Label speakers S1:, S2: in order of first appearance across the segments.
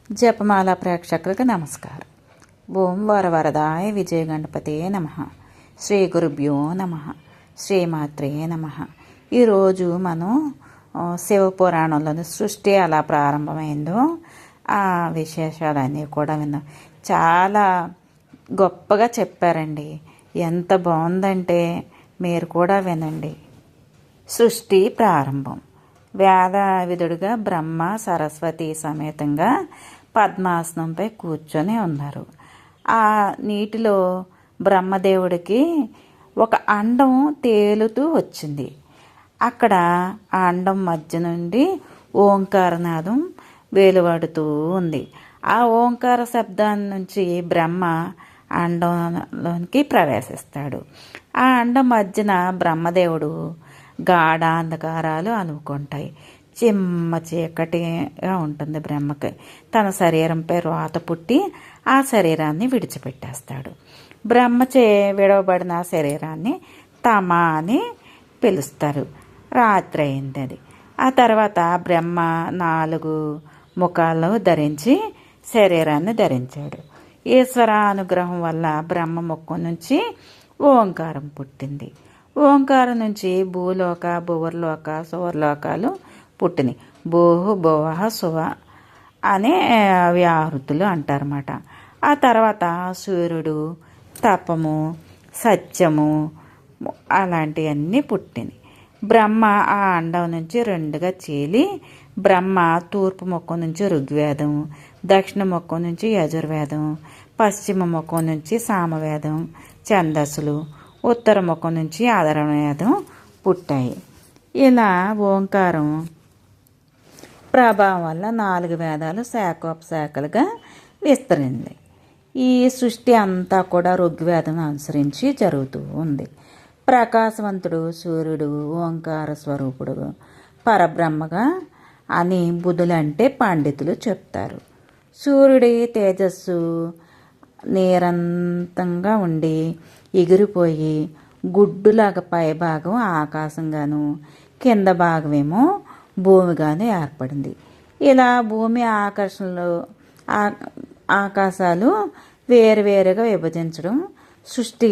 S1: జపమాల ప్రేక్షకులకు నమస్కారం. ఓం వరవరదాయ విజయ గణపతే నమ. శ్రీ గురుభ్యో నమ. శ్రీమాత్రే నమ. ఈరోజు మనం శివపురాణంలోని సృష్టి ఎలా ప్రారంభమైందో ఆ విశేషాలన్నీ కూడా విన్నాం. చాలా గొప్పగా చెప్పారండి. ఎంత బాగుందంటే మీరు కూడా వినండి. సృష్టి ప్రారంభం. వేదవిధుడుగా బ్రహ్మ సరస్వతి సమేతంగా పద్మాసనంపై కూర్చొని ఉన్నారు. ఆ నీటిలో బ్రహ్మదేవుడికి ఒక అండం తేలుతూ వచ్చింది. అక్కడ ఆ అండం మధ్య నుండి ఓంకారనాదం వెలువడుతూ ఉంది. ఆ ఓంకార శబ్దాన్ని నుంచి బ్రహ్మ అండంలోనికి ప్రవేశిస్తాడు. ఆ అండం మధ్యన బ్రహ్మదేవుడు గాఢాంధకారాలు అలుముకుంటాయి. చిమ్మ చీకటిగా ఉంటుంది బ్రహ్మకి. తన శరీరంపై రోత పుట్టి ఆ శరీరాన్ని విడిచిపెట్టేస్తాడు. బ్రహ్మచే విడవబడిన శరీరాన్ని తమ అని పిలుస్తారు. రాత్రి అయింది అది. ఆ తర్వాత బ్రహ్మ 4 ముఖాలు ధరించి శరీరాన్ని ధరించాడు. ఈశ్వర అనుగ్రహం వల్ల బ్రహ్మ ముఖం నుంచి ఓంకారం పుట్టింది. ఓంకారం నుంచి భూలోక భువర్లోక సువర్లోకాలు పుట్టినాయి. భూహు భువః సువ అనే వ్యాహృతులు అంటారన్నమాట. ఆ తర్వాత సూర్యుడు, తపము, సత్యము అలాంటివన్నీ పుట్టినాయి. బ్రహ్మ ఆ అండం నుంచి 2గా చీలి బ్రహ్మ తూర్పు ముఖం నుంచి ఋగ్వేదం, దక్షిణ ముఖం నుంచి యజుర్వేదం, పశ్చిమ ముఖం నుంచి సామవేదం ఛందస్సులు, ఉత్తర ముఖం నుంచి అధర్వవేదం పుట్టాయి. ఇలా ఓంకారం ప్రభావం వల్ల 4 వేదాలు శాఖోపశాఖలుగా విస్తరింది. ఈ సృష్టి అంతా కూడా ఋగ్వేదం అనుసరించి జరుగుతూ ఉంది. ప్రకాశవంతుడు సూర్యుడు ఓంకార స్వరూపుడు పరబ్రహ్మగా అని బుధులంటే పండితులు చెప్తారు. సూర్యుడి తేజస్సు నిరంతంగా ఉండి ఎగిరిపోయి గుడ్డులాగా పైభాగం ఆకాశంగాను కింద భాగమేమో భూమిగాను ఏర్పడింది. ఇలా భూమి ఆకర్షణలు ఆకాశాలు వేరువేరుగా విభజించడం సృష్టి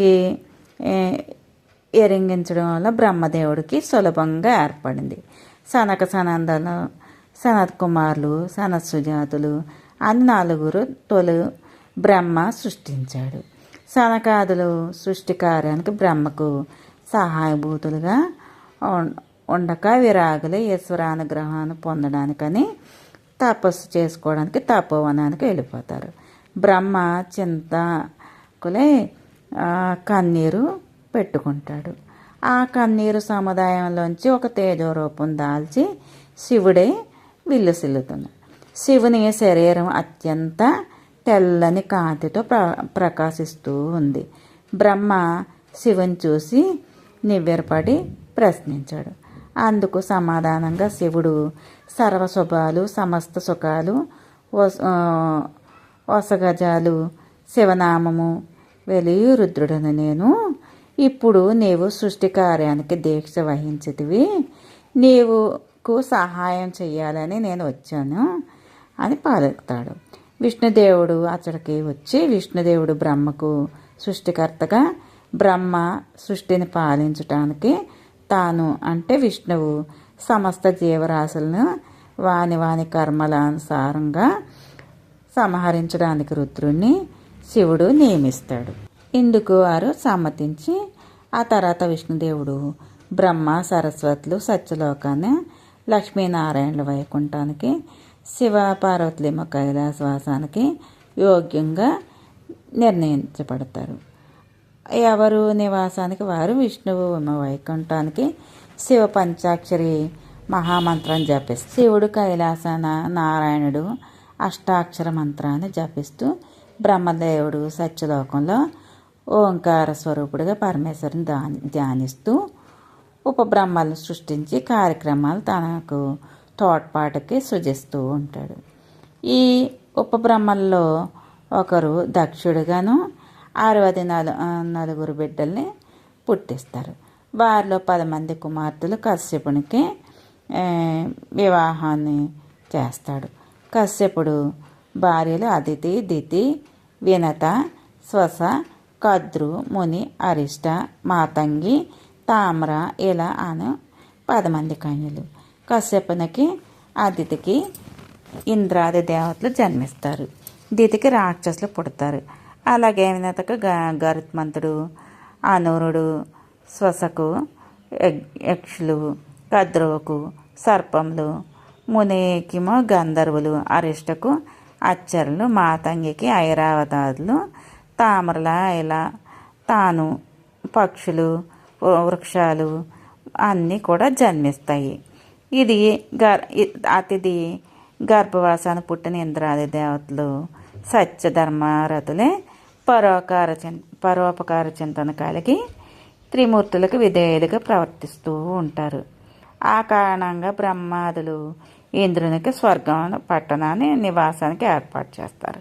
S1: ఎరింగించడం వల్ల బ్రహ్మదేవుడికి సులభంగా ఏర్పడింది. సనక సనందలు, సనత్ కుమారులు, సనత్సుజాతులు అని 4 తొలి బ్రహ్మ సృష్టించాడు. సనకాదులు సృష్టి కార్యానికి బ్రహ్మకు సహాయభూతులుగా ఉండక విరాగులే ఈశ్వరానుగ్రహాన్ని పొందడానికని తపస్సు చేసుకోవడానికి తపోవనానికి వెళ్ళిపోతారు. బ్రహ్మ చింతకులే కన్నీరు పెట్టుకుంటాడు. ఆ కన్నీరు సముదాయంలోంచి ఒక తేజోరూపం దాల్చి శివుడే విల్లుసిల్లుతున్నాడు. శివుని శరీరం అత్యంత తెల్లని కాంతితో ప్రకాశిస్తూ ఉంది. బ్రహ్మ శివుని చూసి నివ్వెరపడి ప్రశ్నించాడు. అందుకు సమాధానంగా శివుడు సర్వశుభాలు సమస్త సుఖాలు వసగజాలు శివనామము వెలియు రుద్రుడను నేను. ఇప్పుడు నీవు సృష్టి కార్యానికి దీక్ష వహించితివి. నీవుకు సహాయం చెయ్యాలని నేను వచ్చాను అని పలుకుతాడు. విష్ణుదేవుడు అతడికి వచ్చి విష్ణుదేవుడు బ్రహ్మకు సృష్టికర్తగా బ్రహ్మ సృష్టిని పాలించటానికి తాను అంటే విష్ణువు సమస్త జీవరాశులను వాని కర్మల అనుసారంగా సంహరించడానికి రుద్రుణ్ణి శివుడు నియమిస్తాడు. ఇందుకు వారు సమ్మతించి ఆ తర్వాత విష్ణుదేవుడు బ్రహ్మ సరస్వతులు సత్యలోకాన్ని లక్ష్మీనారాయణుల వైకుంఠానికి శివ పార్వతులేమో కైలాసవాసానికి యోగ్యంగా నిర్ణయించబడతారు. ఎవరు నివాసానికి వారు విష్ణువు వైకుంఠానికి శివ పంచాక్షరి మహామంత్రాన్ని జపిస్తూ శివుడు కైలాసాన నారాయణుడు అష్టాక్షర మంత్రాన్ని జపిస్తూ బ్రహ్మదేవుడు సత్యలోకంలో ఓంకార స్వరూపుడిగా పరమేశ్వరుని ధ్యానిస్తూ ఉపబ్రహ్మలను సృష్టించి కార్యక్రమాలు తనకు తోడ్పాటుకి సృజిస్తూ ఉంటాడు. ఈ ఉపబ్రహ్మల్లో ఒకరు దక్షుడుగాను 64 బిడ్డల్ని పుట్టిస్తారు. వారిలో 10 మంది కుమార్తెలు కశ్యపునికి వివాహాన్ని చేస్తాడు. కశ్యపుడు భార్యలు అదితి, దితి, వినత, శ్వస, కద్రు, ముని, అరిష్ట, మాతంగి, తామ్ర ఇలా అను 10 మంది కన్యలు. కశ్యపునికి అదితికి ఇంద్రాది దేవతలు జన్మిస్తారు. దితికి రాక్షసులు పుడతారు. అలాగే వినతకు గరుత్మంతుడు, అనూరుడు, శ్వసకు యక్షులు, కద్రువుకు సర్పములు, మునికిమో గంధర్వులు, అరిష్టకు అచ్చరులు, మాతంగికి ఐరావతాదులు, తామరల ఇలా తాను పక్షులు, వృక్షాలు అన్నీ కూడా జన్మిస్తాయి. ఇది అతిథి గర్భవాసాన్ని పుట్టిన ఇంద్రాది దేవతలు సత్యధర్మరతులే పరోపకార చింతన కలిగి త్రిమూర్తులకు విధేయులుగా ప్రవర్తిస్తూ ఉంటారు. ఆ కారణంగా బ్రహ్మాదులు ఇంద్రునికి స్వర్గం పట్టణాన్ని నివాసానికి ఏర్పాటు చేస్తారు.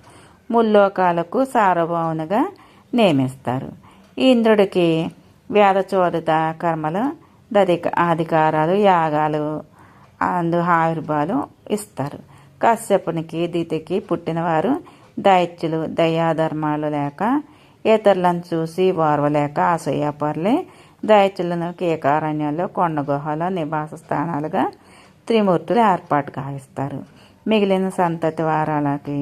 S1: ముల్లోకాలకు సార్వభౌమునిగా నియమిస్తారు. ఇంద్రుడికి వేదచోదిత కర్మలు, అధికారాలు, యాగాలు ఆవిర్భాలు ఇస్తారు. కశ్యపునికి దితికి పుట్టినవారు దైత్యులు. దయాధర్మాలు లేక ఇతరులను చూసి ఓర్వలేక అసూయపరులే దైత్యులను కీకారణ్యంలో కొండ గుహలో నివాస స్థానాలుగా త్రిమూర్తులు ఏర్పాటు గావిస్తారు. మిగిలిన సంతతి వారాలకి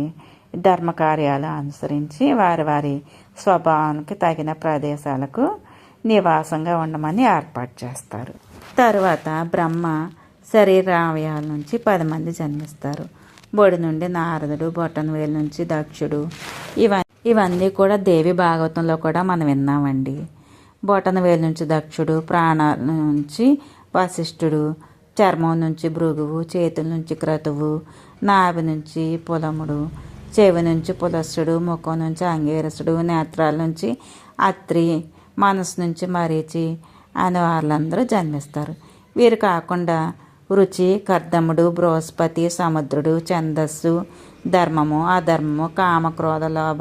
S1: ధర్మకార్యాలు అనుసరించి వారి వారి స్వభావానికి తగిన ప్రదేశాలకు నివాసంగా ఉండమని ఏర్పాటు చేస్తారు. తరువాత బ్రహ్మ శరీరావయాల నుంచి 10 మంది జన్మిస్తారు. బొడి నుండి నారదుడు, బొటనవేలు నుంచి దక్షుడు. ఇవన్నీ కూడా దేవి భాగవతంలో కూడా మనం విన్నామండి. బొటనవేలు నుంచి దక్షుడు, ప్రాణాల నుంచి వశిష్ఠుడు, చర్మం నుంచి భృగువు, చేతుల నుంచి క్రతువు, నాభి నుంచి పులముడు, చెవి నుంచి పులస్సుడు, ముఖం నుంచి అంగీరసుడు, నేత్రాల నుంచి అత్రి, మనసు నుంచి మరీచి అని వాళ్ళందరూ జన్మిస్తారు. వీరు కాకుండా రుచి, కర్దముడు, బృహస్పతి, సముద్రుడు, ఛందస్సు, ధర్మము, అధర్మము, కామక్రోధ, లోభ,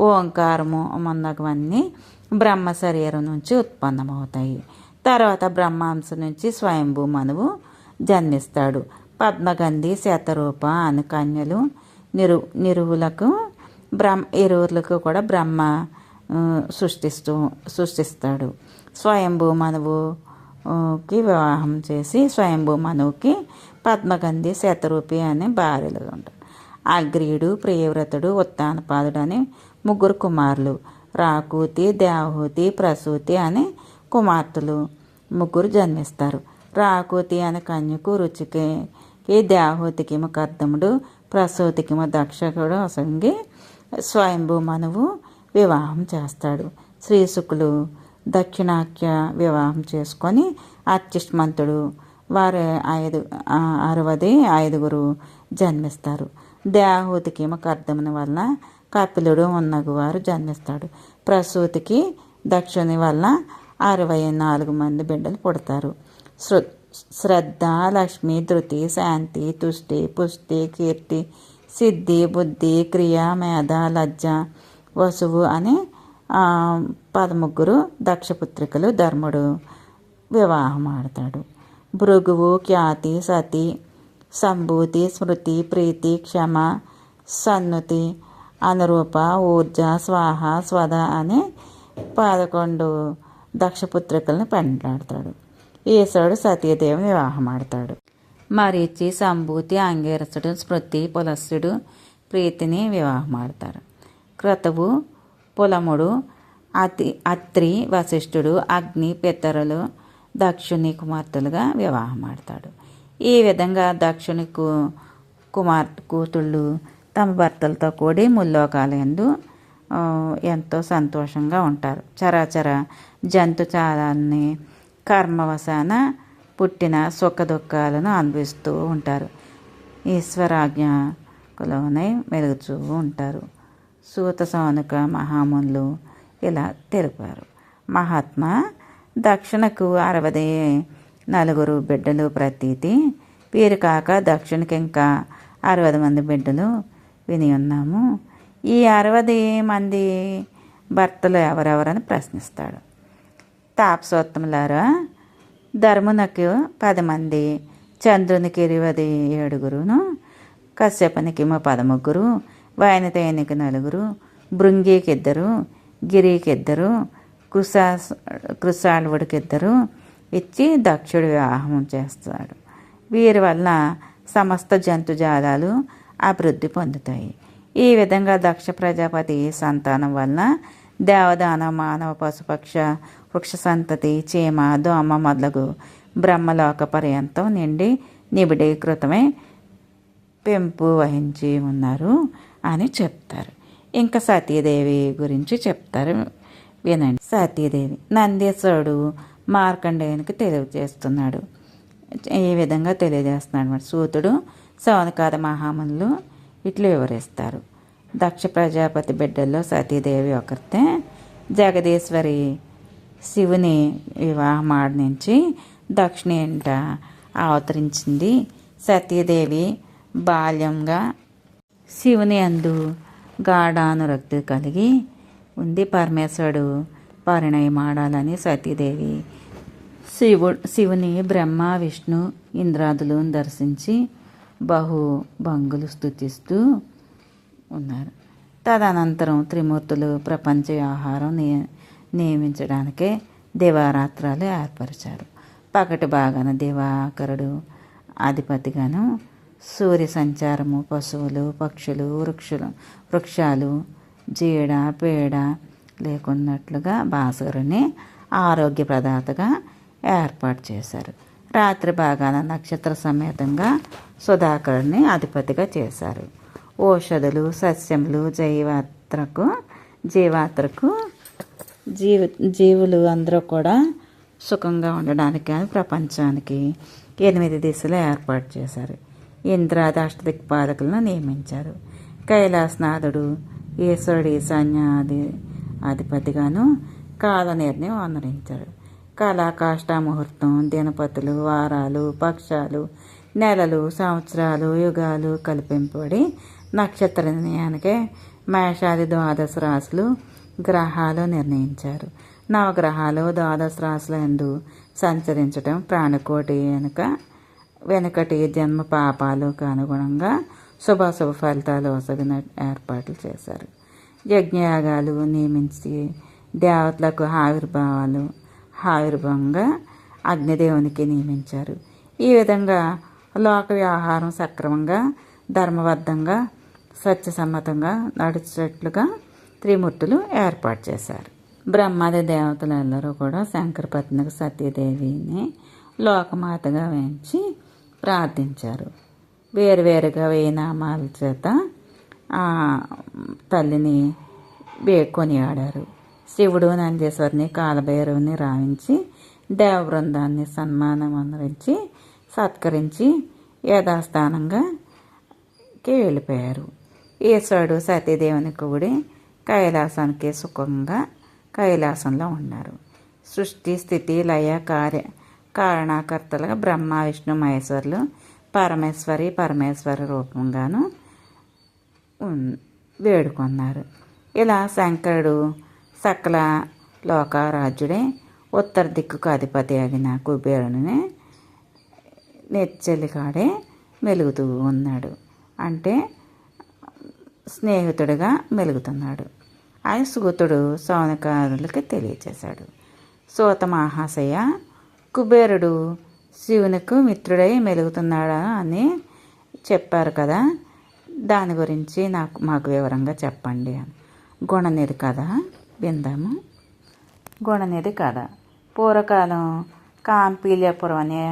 S1: ఓంకారము మొన్నవన్నీ బ్రహ్మ శరీరం నుంచి ఉత్పన్నమవుతాయి. తర్వాత బ్రహ్మాంశ నుంచి స్వయంభూ మనువు జన్మిస్తాడు. పద్మగంధి, శతరూప అను కన్యలు ఇరువులకు కూడా బ్రహ్మ సృష్టిస్తాడు. స్వయంభూ మనువుకి వివాహం చేసి స్వయంభూ మనువుకి పద్మగంధి, శతరూపి అనే భార్యలు ఉంటారు. అగ్రీయుడు, ప్రియవ్రతుడు, ఉత్తానపాదుడు అని 3 కుమారులు. రాకూతి, దేవహూతి, ప్రసూతి అనే కుమార్తెలు 3 జన్మిస్తారు. రాకూతి అనే కన్యకు రుచికి, దేవహూతికి కర్దముడు, ప్రసూతికి దక్షకుడు అసంగి స్వయంభూ మనువు వివాహం చేస్తాడు. శ్రీశుకులు దక్షిణాఖ్య వివాహం చేసుకొని అత్యుష్మంతుడు వారు 65 జన్మిస్తారు. దేవహూతికి కర్దముని వల్ల కపిలుడు ఉన్నగువారు జన్మిస్తాడు. ప్రసూతికి దక్షుని వల్ల 64 మంది బిడ్డలు పుడతారు. శ్రద్ధ, లక్ష్మి, ధృతి, శాంతి, తుష్టి, పుష్టి, కీర్తి, సిద్ధి, బుద్ధి, క్రియ, మేధ, లజ్జ, వసువు అనే 13 దక్షపుత్రికలు ధర్ముడు వివాహం ఆడతాడు. భృగువు, ఖ్యాతి, సతి, సంభూతి, స్మృతి, ప్రీతి, క్షమ, సన్నుతి, అనురూప, ఊర్జ, స్వాహ, స్వద అనే 11 దక్షపుత్రికలను పెండ్లాడతాడు. ఈశ్వరుడు సతీదేవిని వివాహం ఆడతాడు. మరీచి, సంభూతి, అంగీరసుడు, స్మృతి, పులస్సుడు, ప్రీతిని వివాహం ఆడతారు. క్రతువు, పులముడు, అత్రి, వశిష్ఠుడు, అగ్ని, పితరులు దక్షుని కుమార్తెలుగా వివాహం ఆడతాడు. ఈ విధంగా దక్షుని కూతుళ్ళు తమ భర్తలతో కూడి ముల్లోకాలందు ఎంతో సంతోషంగా ఉంటారు. చరాచర జంతుచారాన్ని కర్మవశాన పుట్టిన సుఖ దుఃఖాలను అనుభవిస్తూ ఉంటారు. ఈశ్వరాజ్ఞలోనే మెలుగుతూ ఉంటారు. సూత, సౌనక మహామునులు ఇలా తెలిపారు. మహాత్మా దక్షిణకు 64 బిడ్డలు ప్రతీతి. వీరు కాక దక్షిణకి ఇంకా 60 మంది బిడ్డలు విని ఉన్నాము. ఈ 60 మంది భర్తలు ఎవరెవరని ప్రశ్నిస్తాడు. తాపసోత్తములారా, ధర్మునకు 10 మంది, చంద్రునికి 27, కశ్యపునికి 13, వైనతేయునికి 4, భృంగికి 2, గిరికి 2, కృసాల్వుడికి 2 ఇచ్చి దక్షుడు వివాహం చేస్తాడు. వీరి వలన సమస్త జంతుజాలాలు అభివృద్ధి పొందుతాయి. ఈ విధంగా దక్ష ప్రజాపతి సంతానం వలన దేవదాన మానవ పశుపక్ష వృక్ష సంతతి చీమ దోమ మొదలగు బ్రహ్మలోక పర్యంతం నిండి నిబిడీకృతమై పెంపు వహించి ఉన్నారు అని చెప్తారు. ఇంకా సతీదేవి గురించి చెప్తారు, వినండి. సతీదేవి నందీశ్వరుడు మార్కండేయునికి తెలియజేస్తున్నాడు. ఈ విధంగా తెలియజేస్తున్నాడు అన్నమాట. సూతుడు సౌనకాది మహామునులు ఇట్లు వివరిస్తారు. దక్ష ప్రజాపతి బిడ్డల్లో సతీదేవి ఒకరితే. జగదీశ్వరి శివుని వివాహం ఆడించి దక్షిణ ఇంట అవతరించింది. సతీదేవి బాల్యంగా శివుని అందు గాఢానురక్తి కలిగి ఉంది. పరమేశ్వరుడు పరిణయమాడాలని సతీదేవి శివుని బ్రహ్మ విష్ణు ఇంద్రాదులను దర్శించి భంగులు స్తుతిస్తూ ఉన్నారు. తదనంతరం త్రిమూర్తులు ప్రపంచ వ్యవహారం నియమించడానికే దివారాత్రాలు ఏర్పరిచారు. పగటి భాగాన దివాకరుడు అధిపతిగాను, సూర్య సంచారము, పశువులు, పక్షులు, వృక్షాలు జీడ పేడ లేకున్నట్లుగా భాస్కరుని ఆరోగ్య ప్రదాతగా ఏర్పాటు చేశారు. రాత్రి భాగాన నక్షత్ర సమేతంగా సుధాకరుని అధిపతిగా చేశారు. ఔషధులు, సస్యములు, జీవులు అందరూ కూడా సుఖంగా ఉండడానికి కానీ ప్రపంచానికి 8 దిశలు ఏర్పాటు చేశారు. ఇంద్రాది అష్టదిక్పాలకులను నియమించారు. కైలాసనాథుడు ఈశ్వరుడు ఈశాన్యాది అధిపతిగాను కాల నిర్ణయం అనుసరించారు. కళాకాష్ట ముహూర్తం, దినపతులు, వారాలు, పక్షాలు, నెలలు, సంవత్సరాలు, యుగాలు కల్పింపబడి నక్షత్ర నిర్ణయానికే మేషాది 12 రాశులు గ్రహాలు నిర్ణయించారు. నవగ్రహాలు 12 రాశుల యందు సంచరించడం ప్రాణకోటి వెనుకటి జన్మ పాపాలకు అనుగుణంగా శుభాశుభ ఫలితాలు వసగిన ఏర్పాట్లు చేశారు. యజ్ఞయాగాలు నియమించి దేవతలకు ఆవిర్భావంగా అగ్నిదేవునికి నియమించారు. ఈ విధంగా లోక వ్యవహారం సక్రమంగా ధర్మబద్ధంగా సత్యసమ్మతంగా నడిచేట్లుగా త్రిమూర్తులు ఏర్పాటు చేశారు. బ్రహ్మాది దేవతలందరూ కూడా శంకరపత్నికి సతీదేవిని లోకమాతగా వేయించి ప్రార్థించారు. వేరువేరుగా 1000 నామాల చేత తల్లిని కొనియాడారు. శివుడు నందీశ్వరిని కాలభైరవుని రావించి దేవ బృందాన్ని సన్మానం అందరించి సత్కరించి యథాస్థానంగాకి వెళ్ళిపోయారు. ఈశ్వరుడు సతీదేవిని కూడి కైలాసానికి సుఖంగా కైలాసంలో ఉన్నారు. సృష్టి స్థితి లయ కారణకర్తలుగా బ్రహ్మ విష్ణు మహేశ్వరులు పరమేశ్వరి రూపంగాను వేడుకొన్నారు. ఇలా శంకరుడు సకల లోకారాజ్యుడే ఉత్తర దిక్కుకు అధిపతి అయిన కుబేరుని నెచ్చెలికాడే మెలుగుతూ ఉన్నాడు. అంటే స్నేహితుడిగా మెలుగుతున్నాడు. ఆయన సూతుడు సౌనకారులకి తెలియచేశాడు. సూత మహాశయ, కుబేరుడు శివునికి మిత్రుడై మెలుగుతున్నాడా అని చెప్పారు కదా, దాని గురించి మాకు వివరంగా చెప్పండి అని. గుణనిధి కథ విందాము. గుణనిధి కథ. పూర్వకాలం కాంపీల్యపురం అనే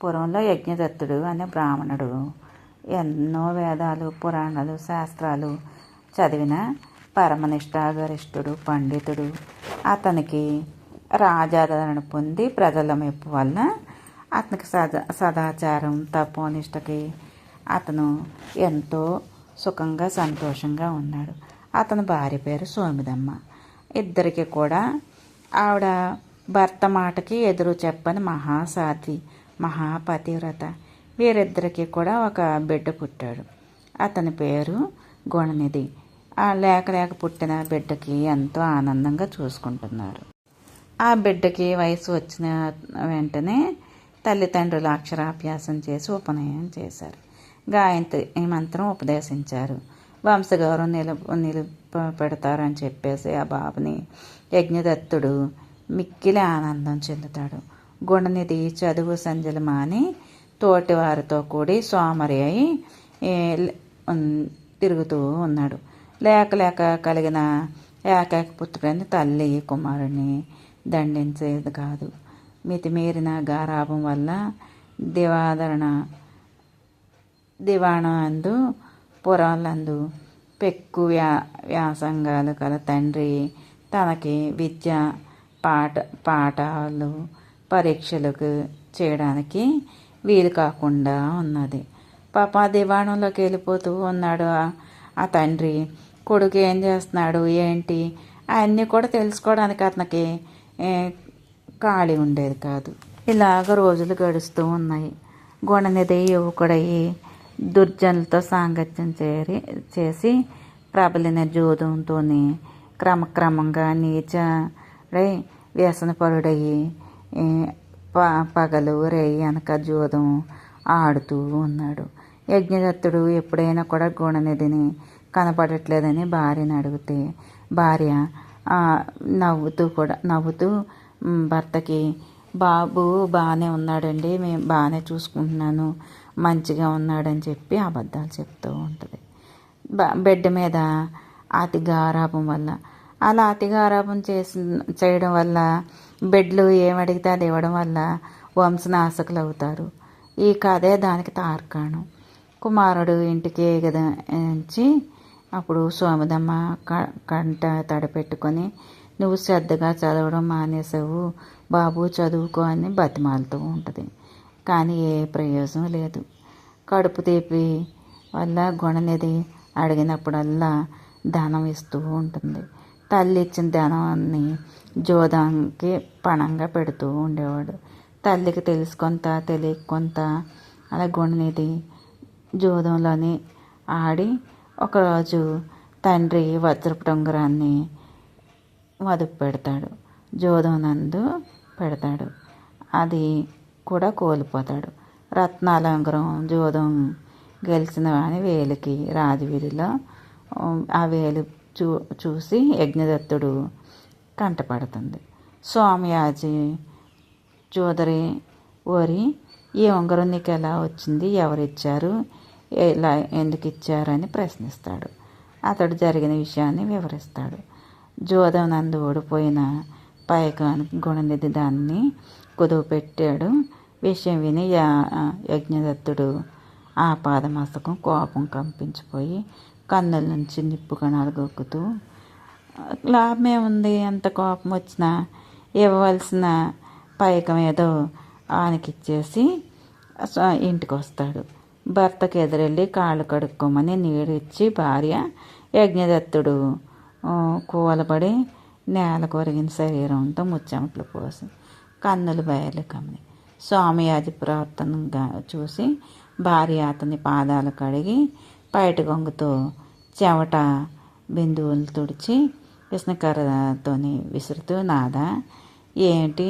S1: పురంలో యజ్ఞదత్తుడు అనే బ్రాహ్మణుడు ఎన్నో వేదాలు, పురాణాలు, శాస్త్రాలు చదివిన పరమనిష్ఠాగరిష్ఠుడు, పండితుడు. అతనికి రాజాదరణ పొంది ప్రజల మెప్పు వలన అతనికి సదాచారం తపోనిష్టకి అతను ఎంతో సుఖంగా సంతోషంగా ఉన్నాడు. అతని భార్య పేరు సోమిదమ్మ. ఇద్దరికి కూడా ఆవిడ భర్త మాటకి ఎదురు చెప్పని మహాసాధ్వి, మహాపతివ్రత. వీరిద్దరికీ కూడా ఒక బిడ్డ పుట్టాడు. అతని పేరు గుణనిధి. ఆ లేక పుట్టిన బిడ్డకి ఎంతో ఆనందంగా చూసుకుంటున్నారు. ఆ బిడ్డకి వయసు వచ్చిన వెంటనే తల్లిదండ్రులు అక్షరాభ్యాసం చేసి ఉపనయనం చేశారు. గాయత్రి మంత్రం ఉపదేశించారు. వంశగౌరవం నిలుపెడతారని చెప్పేసి ఆ బాబుని యజ్ఞదత్తుడు మిక్కిలి ఆనందం చెందుతాడు. గుణనిధి చదువు సంధ్యలు మాని తోటి వారితో కూడి సోమరి అయి తిరుగుతూ ఉన్నాడు. లేక కలిగిన ఏకైక పుత్రుడని తల్లి కుమారుడిని దండించేది కాదు. మితిమీరిన గారాభం వల్ల దివాణందు పురాలందు పెక్కు వ్యాసంగాలు కల తండ్రి తనకి విద్య పాఠాలు పరీక్షలకు చేయడానికి వీలు కాకుండా ఉన్నది. పాప దివాణంలోకి వెళ్ళిపోతూ ఉన్నాడు ఆ తండ్రి. కొడుకు ఏం చేస్తున్నాడు ఏంటి అవన్నీ కూడా తెలుసుకోవడానికి అతనికి ఖాళీ ఉండేది కాదు. ఇలాగ రోజులు గడుస్తూ ఉన్నాయి. గుణనిధి యువకుడయ్యి దుర్జనులతో సాంగత్యం చేసి ప్రబలిన జూదంతో క్రమక్రమంగా నీచడై వ్యసనపరుడయ్యి పగలు రేయి అనక జూదం ఆడుతూ ఉన్నాడు. యజ్ఞదత్తుడు ఎప్పుడైనా కూడా గుణనిధిని కనపడట్లేదని భార్యని అడిగితే భార్య నవ్వుతూ భర్తకి బాబు బాగానే ఉన్నాడండి, మేము బాగానే చూసుకుంటున్నాను, మంచిగా ఉన్నాడని చెప్పి అబద్ధాలు చెప్తూ ఉంటుంది. బెడ్ మీద అతి గారాభం వల్ల అలా అతి గారాభం చేయడం వల్ల బెడ్లు ఏమడిగితే అది ఇవ్వడం వల్ల వంశనాశకులు అవుతారు. ఈ కథే దానికి తార్కాణం. కుమారుడు ఇంటికి ఎగదించి అప్పుడు సోమదమ్మ కంట తడపెట్టుకొని నువ్వు శ్రద్ధగా చదవడం మానేసావు బాబు, చదువుకో అని బతిమాలుతూ ఉంటుంది. కానీ ఏ ప్రయోజనం లేదు. కడుపు తీపి వల్ల గుణనిధి అడిగినప్పుడల్లా ధనం ఇస్తూ ఉంటుంది. తల్లి ఇచ్చిన ధనాన్ని జోదానికి పణంగా పెడుతూ ఉండేవాడు. తల్లికి తెలిసి కొంత తెలియక కొంత అలా గుణనిధి జోదంలోని ఆడి ఒకరోజు తండ్రి వజ్రపు ఉంగరాన్ని మదుపు పెడతాడు, జోదం నందు పెడతాడు. అది కూడా కోల్పోతాడు. రత్నాల ఉంగరం జోదం గెలిచిన వాని వేలికి రాజవీధిలో ఆ వేలు చూసి యజ్ఞదత్తుడు కంటపడుతుంది. సోమయాజి జోదరి ఓరి ఈ ఉంగరం నీకు ఎలా వచ్చింది, ఎవరిచ్చారు, ఎలా ఎందుకు ఇచ్చారని ప్రశ్నిస్తాడు. అతడు జరిగిన విషయాన్ని వివరిస్తాడు. జోదం నందు ఓడిపోయిన పైకాను గుణనిధి దాన్ని కుదువపెట్టాడు. విషయం విని యజ్ఞదత్తుడు ఆ పాదమస్తకం కోపం కంపించిపోయి కన్నుల నుంచి నిప్పు కణాలు గొక్కుతూ లాభమే ఉంది, అంత కోపం వచ్చినా ఇవ్వవలసిన పైకం ఏదో ఆనకిచ్చేసి ఇంటికి వస్తాడు. భర్తకు ఎదురెళ్ళి కాళ్ళు కడుక్కోమని నీరు ఇచ్చి భార్య యజ్ఞదత్తుడు కూలబడి నేల కొరిగిన శరీరంతో ముచ్చెమట్లు పోసి కన్నులు బయలు కమ్మి స్వామియాజి ప్రవర్తనగా చూసి భార్య అతని పాదాలు కడిగి బయట గొంగుతో చెమట బిందువులు తుడిచి విష్ణుకర్రతోని విసురుతూ నాదా ఏంటి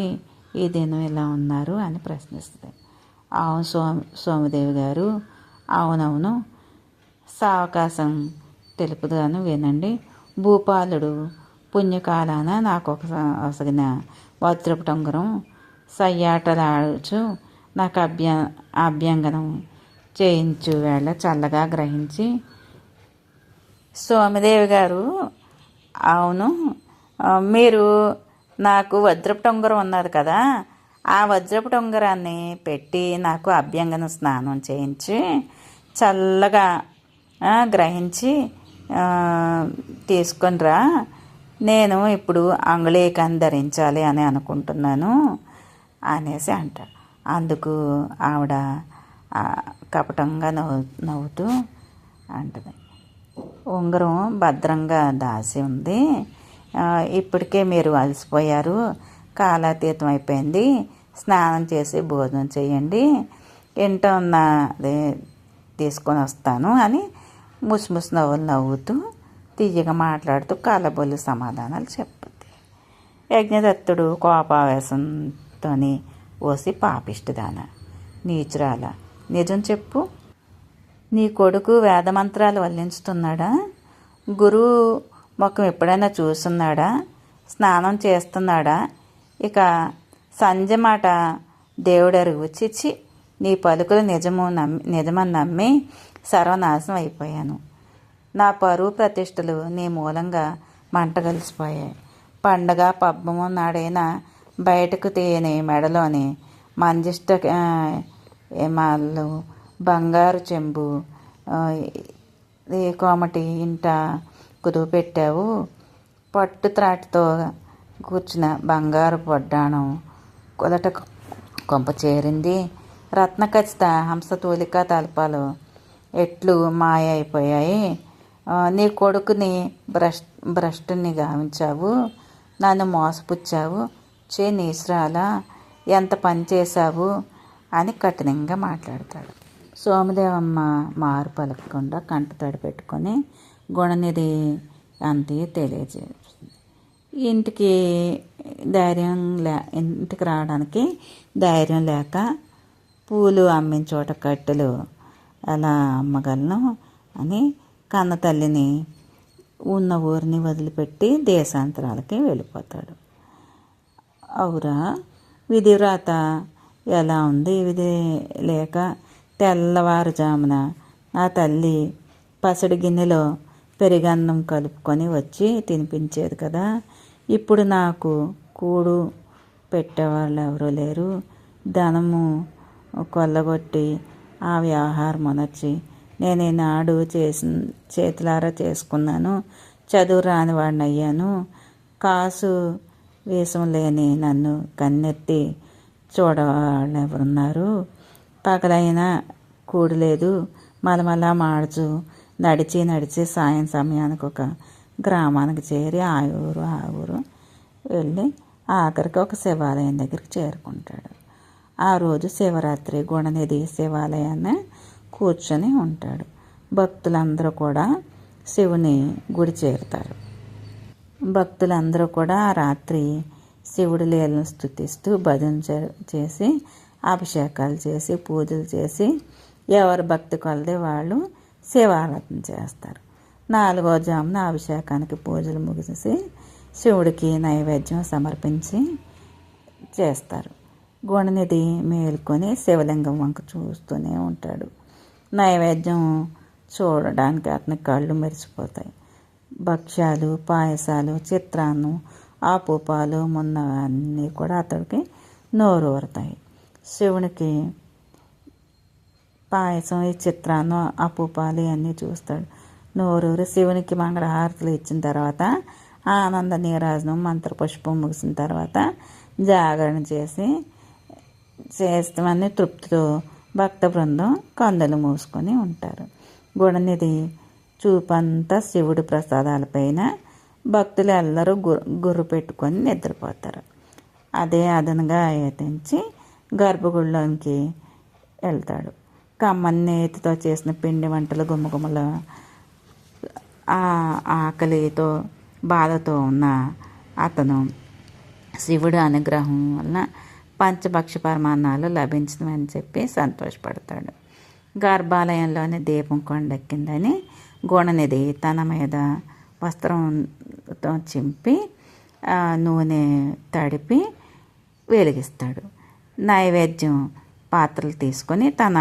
S1: ఈ దినం ఇలా ఉన్నారు అని ప్రశ్నిస్తుంది. అవును సోమదేవి గారు, అవునవును, సావకాశం తెలుపుదాను వినండి. భూపాలుడు పుణ్యకాలాన నాకు ఒసగిన వజ్రపు ఉంగరం సయ్యాటలాడుచు నాకు అభ్యంగనం చేయించు వేళ చల్లగా గ్రహించి సోమదేవి గారు, అవును, మీరు నాకు వజ్రపు ఉంగరం ఉన్నది కదా, ఆ వజ్రపు ఉంగరాన్ని పెట్టి నాకు అభ్యంగన స్నానం చేయించి చల్లగా గ్రహించి తీసుకొనిరా, నేను ఇప్పుడు అంగుళీకాన్ని ధరించాలి అని అనుకుంటున్నాను అనేసి అంటాడు. అందుకు ఆవిడ కపటంగా నవ్వుతూ అంటుంది, ఉంగరం భద్రంగా దాచి ఉంది, ఇప్పటికే మీరు అలసిపోయారు, కాలాతీతం అయిపోయింది, స్నానం చేసి భోజనం చేయండి, ఇంట ఉన్న అదే తీసుకొని వస్తాను అని ముసిముసి నవ్వులు నవ్వుతూ తీయగా మాట్లాడుతూ కలబొల్లి సమాధానాలు చెప్పింది. యజ్ఞదత్తుడు కోపావేశంతో ఓసి పాపిష్టిదాన, నీచురాల, నిజం చెప్పు, నీ కొడుకు వేదమంత్రాలు వల్లించుతున్నాడా? గురువు ముఖం ఎప్పుడైనా చూస్తున్నాడా? స్నానం చేస్తున్నాడా? ఇక సంజ మాట దేవుడెరుగు. చిచ్చి, నీ పలుకులు నిజమని నమ్మి సర్వనాశనం అయిపోయాను. నా పరువు ప్రతిష్టలు నీ మూలంగా మంట కలిసిపోయాయి. పండగ పబ్బము నాడైనా బయటకు తీయని మెడలోని మంజిష్ట ఏమాళ్ళు, బంగారు చెంబు, కోమటి ఇంట కుదువు పెట్టావు. పట్టు త్రాటితో కూర్చున్న బంగారు పొడ్డాణం కొలట కొంప చేరింది. రత్న ఖచ్చిత హంసతూలిక తలపాలు ఎట్లు మాయ అయిపోయాయి. నీ కొడుకుని భ్రష్టుని గావించావు, నన్ను మోసపుచ్చావు. చే నీశ్రాల, ఎంత పని చేశావు అని కఠినంగా మాట్లాడతాడు. సోమదేవమ్మ మారు పలకకుండా కంటతడి పెట్టుకొని గుణనిధి అంతే తెలియజేస్తుంది. ఇంటికి రావడానికి ధైర్యం లేక పూలు అమ్మిన చోట కట్టెలు ఎలా అమ్మగలను అని కన్న తల్లిని ఉన్న ఊరిని వదిలిపెట్టి దేశాంతరాలకి వెళ్ళిపోతాడు. అవురా, విధివ్రాత ఎలా ఉంది? విధి లేక తెల్లవారుజామున నా తల్లి పసడి గిన్నెలో పెరిగన్నం కలుపుకొని వచ్చి తినిపించేది కదా. ఇప్పుడు నాకు కూడు పెట్టేవాళ్ళు ఎవరూ లేరు. ధనము కొల్లగొట్టి ఆ వ్యవహారం అనొచ్చి నేను ఈనాడు చేతులారా చేసుకున్నాను. చదువు రాని వాడిని అయ్యాను. కాసు వేషం లేని నన్ను కన్నెత్తి చూడవాళ్ళు ఎవరున్నారు? పగలైనా కూడలేదు. మలమలా మాడుచు నడిచి సాయం సమయానికి ఒక గ్రామానికి చేరి ఆ ఊరు వెళ్ళి ఆఖరికి ఒక శివాలయం దగ్గరికి చేరుకుంటాడు. ఆ రోజు శివరాత్రి. గుణనిధి శివాలయాన్ని కూర్చొని ఉంటాడు. భక్తులందరూ కూడా శివుని గుడి చేరుతారు. భక్తులందరూ కూడా ఆ రాత్రి శివుడి లీలను స్తుతిస్తూ భజన చేసి అభిషేకాలు చేసి పూజలు చేసి ఎవరి భక్తి కొలది వాళ్ళు శివారాధన చేస్తారు. 4వ జామున అభిషేకానికి పూజలు ముగిసి శివుడికి నైవేద్యం సమర్పించి చేస్తారు. గుణనిధి మేల్కొని శివలింగం వంక చూస్తూనే ఉంటాడు. నైవేద్యం చూడడానికి అతని కళ్ళు మెరిసిపోతాయి. భక్ష్యాలు, పాయసాలు, చిత్రాన్నం, ఆపు పాలు మొన్నవన్నీ కూడా అతడికి నోరు ఊరుతాయి. శివునికి పాయసం, ఈ చిత్రాన్నం, ఆపు పాలు అన్నీ చూస్తాడు. నోరూరి శివునికి మంగళహారతులు ఇచ్చిన తర్వాత ఆనంద నీరాజనం మంత్రపుష్పం ముగిసిన తర్వాత జాగరణ చేస్తామని తృప్తితో భక్త బృందం కందులు మూసుకొని ఉంటారు. గుణనిధి చూపంతా శివుడి ప్రసాదాలపైన. భక్తులు అందరూ గుర్రు పెట్టుకొని నిద్రపోతారు. అదే అదనంగా యతించి గర్భగుడిలోకి వెళ్తాడు. కమ్మని నేతితో చేసిన పిండి వంటలు గుమ్మగుమ్మలు ఆకలితో బాధతో ఉన్న అతను శివుడి అనుగ్రహం వలన పంచభక్ష పరమాన్నాలు లభించిందని చెప్పి సంతోషపడతాడు. గర్భాలయంలోని దీపం కొండెక్కిందని గుణనిధి తన మీద వస్త్రంతో చింపి నూనె తడిపి వెలిగిస్తాడు. నైవేద్యం పాత్రలు తీసుకొని తన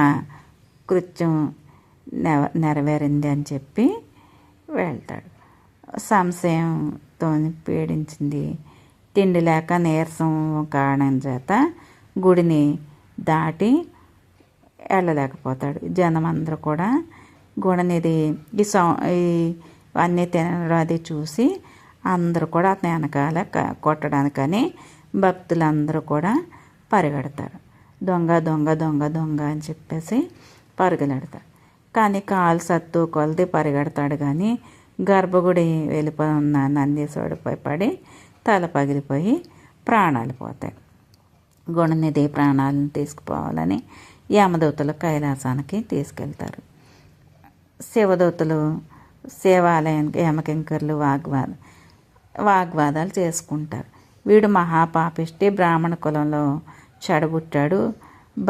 S1: కృత్యం నెరవేరింది అని చెప్పి వెళ్తాడు. సంశయంతో పీడించింది. తిండి లేక నీరసం కారణం చేత గుడిని దాటి వెళ్ళలేకపోతాడు. జనం అందరూ కూడా గుణనిధి అన్నీ తినడం అది చూసి అందరూ కూడా అతని వెనకాల కొట్టడానికని భక్తులందరూ కూడా పరిగెడతారు. దొంగ దొంగ దొంగ దొంగ అని చెప్పేసి పరుగులెడతాడు. కానీ కాలు సత్తు కొలది పరిగెడతాడు. కానీ గర్భగుడి వెళ్ళిపోయి ఉన్న నందీశ్వరుడిపై పడి తల పగిలిపోయి ప్రాణాలు పోతాయి. గుణనిధి ప్రాణాలను తీసుకుపోవాలని యమదూతలు కైలాసానికి తీసుకెళ్తారు. శివదూతలు శివాలయానికి యమకింకర్లు వాగ్వాదాలు చేసుకుంటారు. వీడు మహాపాపిష్టి, బ్రాహ్మణ కులంలో చెడబుట్టాడు,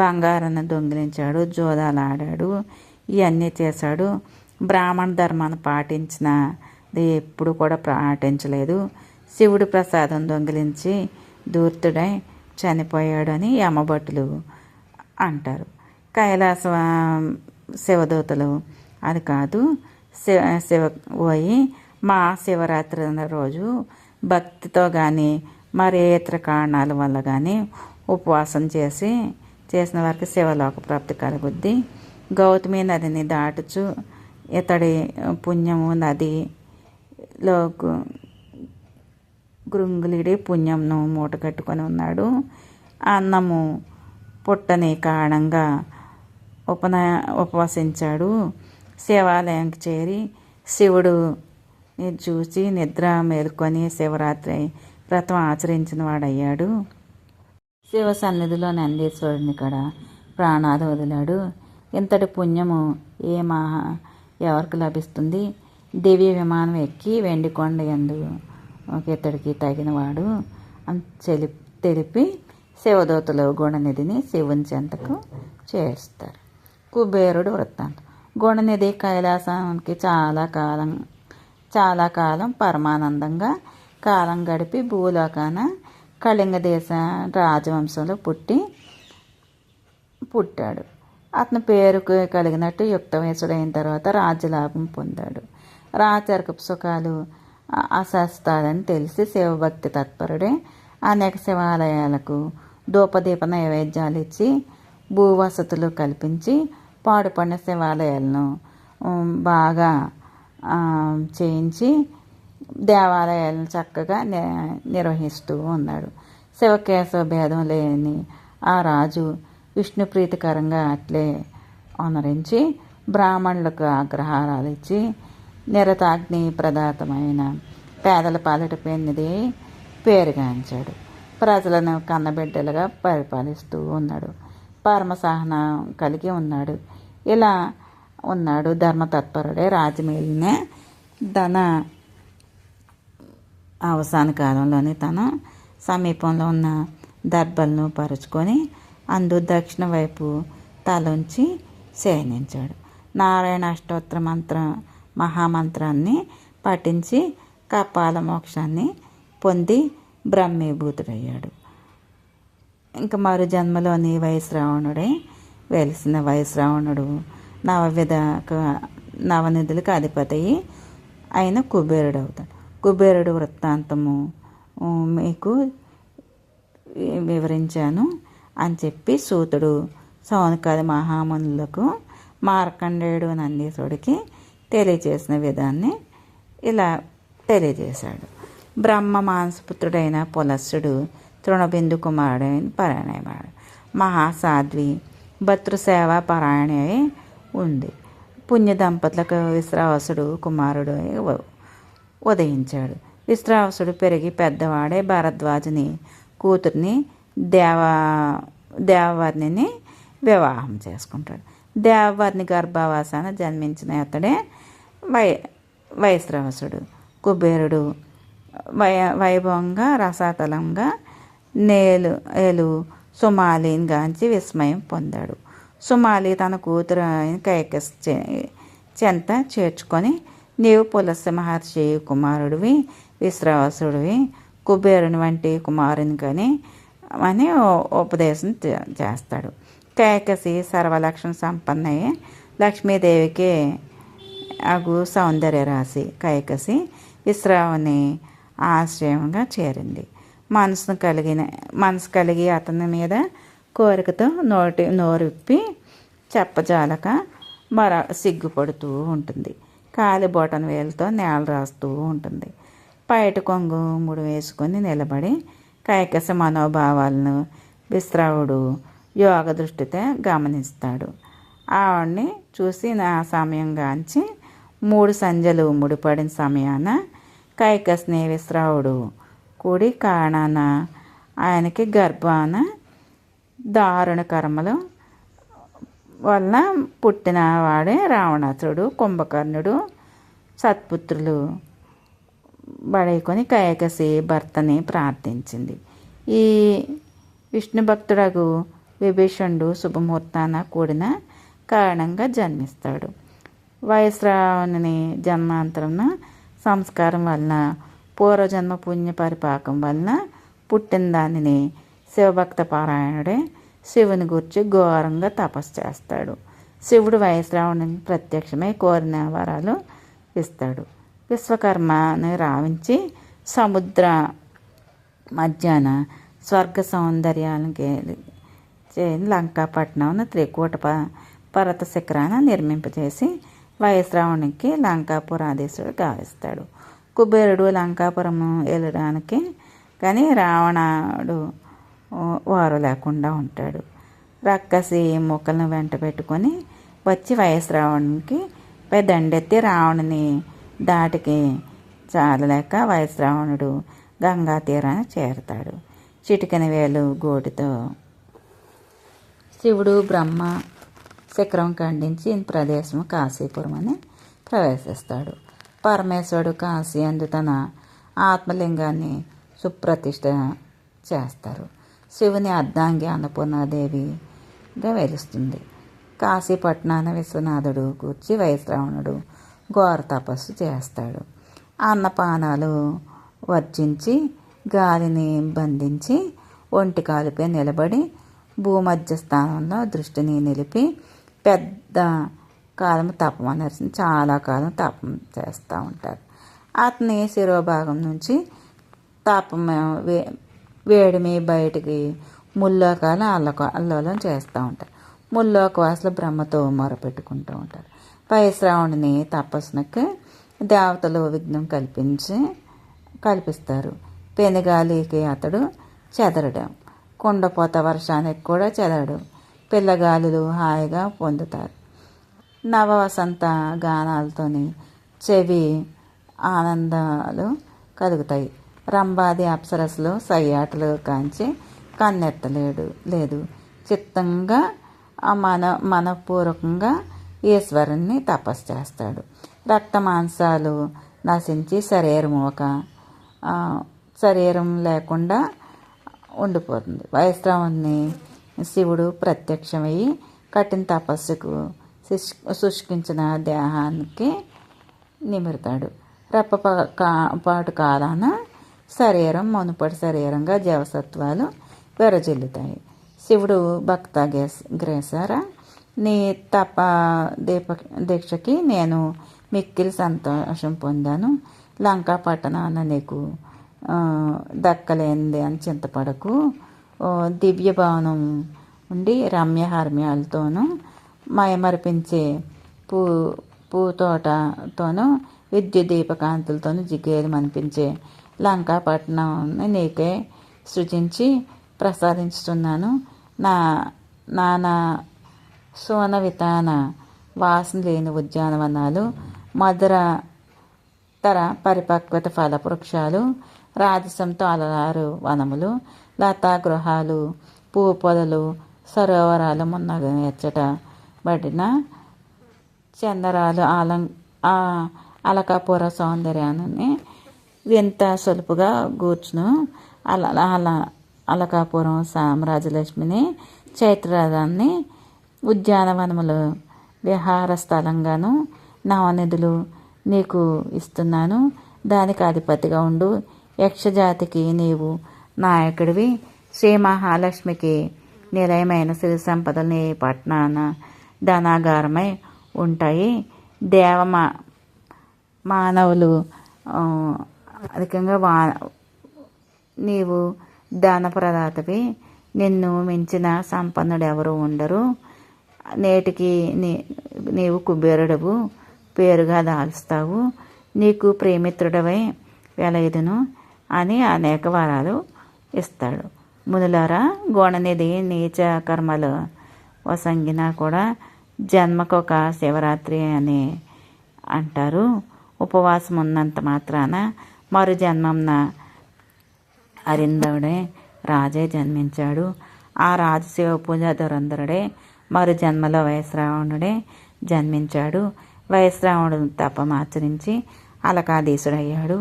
S1: బంగారాన్ని దొంగిలించాడు, జోదాలు ఆడాడు, ఇవన్నీ చేశాడు. బ్రాహ్మణ ధర్మాన్ని పాటించినది ఎప్పుడు కూడా పాటించలేదు. శివుడి ప్రసాదం దొంగిలించి ధూర్తుడై చనిపోయాడు అని యమభటులు అంటారు. కైలాస శివదూతలు అది కాదు, శివ పోయి మహాశివరాత్రి రోజు భక్తితో కానీ మరి ఇతర కారణాల వల్ల కానీ ఉపవాసం చేసిన వారికి శివలోక ప్రాప్తి కలుగుద్ది. గౌతమి నదిని దాటుచు ఇతడి పుణ్యము నదిలో గృంగులిడి పుణ్యంను మూట కట్టుకొని ఉన్నాడు. అన్నము పుట్టని కారణంగా ఉపవసించాడు. శివాలయంకి చేరి శివుడు చూసి నిద్ర మేలుకొని శివరాత్రి వ్రతం ఆచరించిన వాడయ్యాడు. శివ సన్నిధిలో నందీశ్వరుని కాడ ప్రాణాలు వదిలాడు. ఇంతటి పుణ్యము ఎవరికి లభిస్తుంది? దివ్య విమానం ఎక్కి వెండికొండ యందు ఇతడికి తగినవాడు అని తెలిపి శివదూతలు గుణనిధిని శివుని చెంతకు చేస్తారు. కుబేరుడు వృత్తాంతం. గుణనిధి కైలాసానికి చాలా కాలం పరమానందంగా కాలం గడిపి భూలోకాన కళింగ దేశ రాజవంశంలో పుట్టాడు. అతని పేరుకు కలిగినట్టు యుక్త వయసుడైన తర్వాత రాజ్యలాభం పొందాడు. రాచరికపు సుఖాలు అశాస్తాలని తెలిసి శివభక్తి తత్పరుడే అనేక శివాలయాలకు ధూపదీప నైవేద్యాలు ఇచ్చి భూవసతులు కల్పించి పాడుపడిన శివాలయాలను బాగా చేయించి దేవాలయాలను చక్కగా నిర్వహిస్తూ ఉన్నాడు. శివకేశవ భేదం లేని ఆ రాజు విష్ణు ప్రీతికరంగా అట్లే ఆనరించి బ్రాహ్మణులకు ఆగ్రహారాలు ఇచ్చి నిరతాగ్ని ప్రదాతమైన పేదల పాలిట పెన్నిది పేరుగాంచాడు. ప్రజలను కన్నబిడ్డలుగా పరిపాలిస్తూ ఉన్నాడు. పరమసహనం కలిగి ఉన్నాడు. ఇలా ఉన్నాడు ధర్మతత్పరుడే. రాజమేలిన తన అవసాన కాలంలోని తన సమీపంలో ఉన్న దర్భలను పరుచుకొని అందు దక్షిణ వైపు తలంచి శయనించాడు. నారాయణ అష్టోత్తర మహామంత్రాన్ని పఠించి కపాల మోక్షాన్ని పొంది బ్రహ్మీభూతుడయ్యాడు. ఇంకా మరు జన్మలోని వైశ్రావణుడే వెలిసిన వైశ్రావణుడు నవనిధులకు అధిపతి అయిన కుబేరుడు అవుతాడు. కుబేరుడు వృత్తాంతము మీకు వివరించాను అని చెప్పి సూతుడు సౌనకాది మహామునులకు మార్కండేయుడు నందీశ్వరుడికి తెలియజేసిన విధాన్ని ఇలా తెలియజేశాడు. బ్రహ్మ మానసపుత్రుడైన పులస్సుడు తృణబిందు కుమారుడైన పరిణయమాడు. మహాసాధ్వి భతృసేవ పరాయణ ఉంది. పుణ్య దంపతులకు విశ్రావసుడు కుమారుడు ఉదయించాడు. విశ్రావసుడు పెరిగి పెద్దవాడే భరద్వాజుని కూతుర్ని దేవవర్ణిని వివాహం చేసుకుంటాడు. దేవవర్ణి గర్భావాసాన జన్మించిన అతడే వైశ్రవసుడు. కుబేరుడు వైభవంగా రసాతలంగా ఏలు సుమాలిని గాంచి విస్మయం పొందాడు. సుమాలి తన కూతురు కైకస్ చెంత చేర్చుకొని, నీవు పులస్య మహర్షి కుమారుడివి, విశ్రావసుడివి, కుబేరుని వంటి కుమారుని అని ఉపదేశం చేస్తాడు. కైకసి సర్వలక్షణ సంపన్నయ్యే లక్ష్మీదేవికి అగు సౌందర్య రాశి కైకసి విశ్రావుని ఆశ్రయంగా చేరింది. మనసు కలిగి అతని మీద కోరికతో నోరిప్పి చెప్పజాలక సిగ్గుపడుతూ ఉంటుంది. కాలి బొటన వేలుతో నేల రాస్తూ ఉంటుంది. పైట కొంగు ముడి వేసుకొని నిలబడి కైకస మనోభావాలను విశ్రావుడు యోగ దృష్టితో గమనిస్తాడు. ఆవిడ్ని చూసి నా సమయంగాంచి 3 సంధ్యలు ముడిపడిన సమయాన కైకస్ని విశ్రావుడు కూడి కారణాన ఆయనకి గర్భాన దారుణ కర్మల వలన పుట్టిన వాడే రావణాసురుడు కుంభకర్ణుడు సత్పుత్రులు బడైకొని కైకసి భర్తని ప్రార్థించింది. ఈ విష్ణు భక్తుడగు విభీషణుడు శుభముహూర్తాన కూడిన కారణంగా జన్మిస్తాడు. వైశ్రావణుని జన్మాంతరం సంస్కారం వలన, పూర్వజన్మ పుణ్య పరిపాకం వలన పుట్టిన దానిని శివభక్త పారాయణుడే శివుని గురించి ఘోరంగా తపస్సు చేస్తాడు. శివుడు వైశ్రావణుని ప్రత్యక్షమై కోరిన వరాలు ఇస్తాడు. విశ్వకర్మని రావించి సముద్ర మధ్యాహ్న స్వర్గ సౌందర్యానికి లంకాపట్నం త్రికూట పర్వత శిఖరాన నిర్మింపజేసి వైశ్రావణునికి లంకాపురాధీశుడు గావిస్తాడు. కుబేరుడు లంకాపురం వెళ్ళడానికి కానీ రావణుడు వారు లేకుండా ఉంటాడు. రక్కసి మొక్కలను వెంట పెట్టుకొని వచ్చి వైశ్రావణునికి దండెత్తి రావణుని దాటికి చాలలేక వైశ్రావణుడు గంగా తీరాన్ని చేరుతాడు. చిటికెన వేలు గోటితో శివుడు బ్రహ్మ శిఖరం ఖండించి ప్రదేశం కాశీపురం అని ప్రవేశిస్తాడు. పరమేశ్వరుడు కాశీ అందు తన ఆత్మలింగాన్ని సుప్రతిష్ఠ చేస్తారు. శివుని అర్ధాంగి అన్నపూర్ణాదేవిగా వెలుస్తుంది. కాశీపట్నాన విశ్వనాథుడు కూర్చి వైశ్రావణుడు ఘోర తపస్సు చేస్తాడు. అన్నపానాలు వర్జించి గాలిని బంధించి ఒంటి కాలుపై నిలబడి భూమధ్య స్థానంలో దృష్టిని నిలిపి పెద్ద కాలం తపం అనేది చాలా కాలం తపం చేస్తూ ఉంటారు. అతని శిరోభాగం నుంచి తపం వేడిమి బయటికి ముల్లోకాలు అల్లోలం చేస్తూ ఉంటారు. ముల్లోక వాసులు బ్రహ్మతో మొరపెట్టుకుంటూ ఉంటారు. వైశ్రావణుని తపస్సునకి దేవతలు విఘ్నం కల్పిస్తారు. పెనుగాలికి అతడు చెదరడం, కుండపోత వర్షానికి కూడా చెదరడు. పిల్లగాలులు హాయిగా పొందుతారు. నవవసంత గానాలతోని చెవి ఆనందాలు కలుగుతాయి. రంభాది అప్సరస్సులు సయ్యాటలు కాంచి లేదు. చిత్తంగా మనపూర్వకంగా ఈశ్వరుణ్ణి తపస్సు చేస్తాడు. రక్త మాంసాలు నశించి శరీరం లేకుండా ఉండిపోతుంది. వైశ్రావణుని శివుడు ప్రత్యక్షమయ్యి కఠిన తపస్సుకు శుష్కించిన దేహానికి నిమిరుతాడు. రెప్పపాటు కాలాన శరీరం మునుపటి శరీరంగా జీవసత్వాలు వెరజిల్లుతాయి. శివుడు భక్త గ్రేసర నీ దీక్షకి నేను మిక్కిలి సంతోషం పొందాను. లంకా పట్టణాన నీకు దక్కలేంది అని చింతపడకు. దివ్య భవనం ఉండి రమ్యహార్మ్యాలతోనూ మయమరిపించే పూతోటతోనూ విద్యుత్ దీపకాంతులతోనూ జిగేలు అనిపించే లంకాపట్నాన్ని నీకే సృజించి ప్రసాదించుతున్నాను. నానా సోన వితాన వాసన లేని ఉద్యానవనాలు, మధురతర పరిపక్వత ఫల వృక్షాలు, రాజసంతో అలరారు వనములు, లతా గృహాలు, పువ్వు పొదలు, సరోవరాలు మున్నగెచ్చటబడిన చందరాలు అలకాపుర సౌందర్యాన్ని ఎంత సొలుపుగా గూర్చును. అలకాపురం సామ్రాజ్యలక్ష్మిని చైత్రరథాన్ని ఉద్యానవనములు విహార స్థలంగాను నవనిధులు నీకు ఇస్తున్నాను. దానికి అధిపతిగా ఉండు. యక్షజాతికి నీవు నాయకుడివి. శ్రీ మహాలక్ష్మికి నిలయమైన సిరి సంపదలు నీ పట్టణాన ధనాగారమై ఉంటాయి. మానవులు అధికంగా నీవు దానప్రదాతవి. నిన్ను మించిన సంపన్నుడు ఎవరు ఉండరు. నేటికి నీవు కుబేరుడవు పేరుగా దాల్స్తావు. నీకు ప్రేమిత్రుడవై వెలయుదును అని అనేక వరాలు ఇస్తాడు. మునులారా, గుణనిధి నీచ కర్మలు వసంగినా కూడా జన్మకొక శివరాత్రి అని అంటారు. ఉపవాసం ఉన్నంత మాత్రాన మరు జన్మంన అరిందవుడే రాజే జన్మించాడు. ఆ రాజు శివ పూజ ధురంధరుడే మరు జన్మలో వైశ్రావణుడే జన్మించాడు. వైశ్రావణుడు తపమాచరించి అలకాధీశుడయ్యాడు.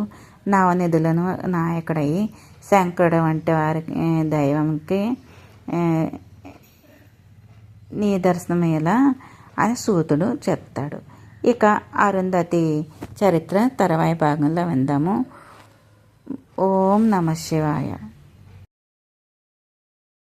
S1: నవనిధులను నాయకుడయ్యి శంకరుడు వంటి వారికి దైవంకి నీ దర్శనమయ్యేలా అని సూతుడు చెప్తాడు. ఇక అరుంధతి చరిత్ర తర్వాయి భాగంలో విందాము. ఓం నమ శివాయ.